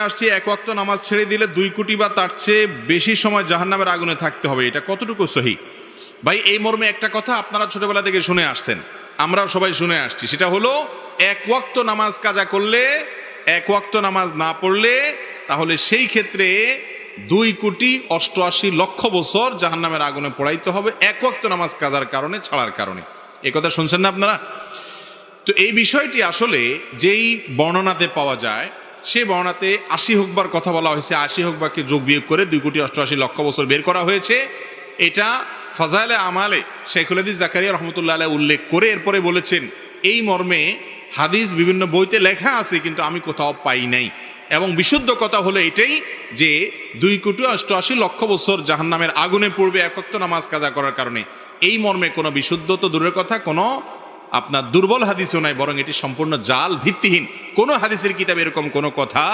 আসছি এক ওয়াক্ত নামাজ ছেড়ে দিলে 2 কোটি বা তার চেয়ে বেশি সময় জাহান্নামের আগুনে থাকতে হবে, এটা কতটুকু সহি? ভাই এই মর্মে একটা কথা আপনারা ছোটবেলা থেকে শুনে আসছেন, আমরাও সবাই শুনে আসছি, সেটা হলো এক ওয়াক্ত নামাজ কাজা করলে, এক ওয়াক্ত নামাজ না পড়লে তাহলে সেই ক্ষেত্রে 2,88,00,000 বছর জাহান্নামের আগুনে পোড়াইতে হবে এক ওয়াক্ত নামাজ কাজার কারণে, ছাড়ার কারণে। এই কথা শুনছেন না আপনারা? তো এই বিষয়টি আসলে যেই বর্ণনাতে পাওয়া যায় সে বর্ণনাতে 80 হুকবার কথা বলা হয়েছে, 80 হুকবাকে যোগ বিয়োগ করে 2,88,00,000 বছর বের করা হয়েছে। এটা ফাজাইলে আমালে শেখুল হাদিস জাকারিয়া রহমতুল্লাহ আলাইহি উল্লেখ করে এরপরে বলেছেন এই মর্মে হাদিস বিভিন্ন বইতে লেখা আছে কিন্তু আমি কোথাও পাই নাই। এবং বিশুদ্ধ কথা হলো এটাই যে 2,88,00,000 বছর জাহান্নামের আগুনে পড়বে এক ওয়াক্ত নামাজ কাজা করার কারণে। এই মর্মে কোনো বিশুদ্ধ তো দূরের কথা, কোনো আপনার দুর্বল হাদিসও নাই, বরং এটি সম্পূর্ণ জাল, ভিত্তিহীন। কোনো হাদিসের কিতাবে এরকম কোনো কথা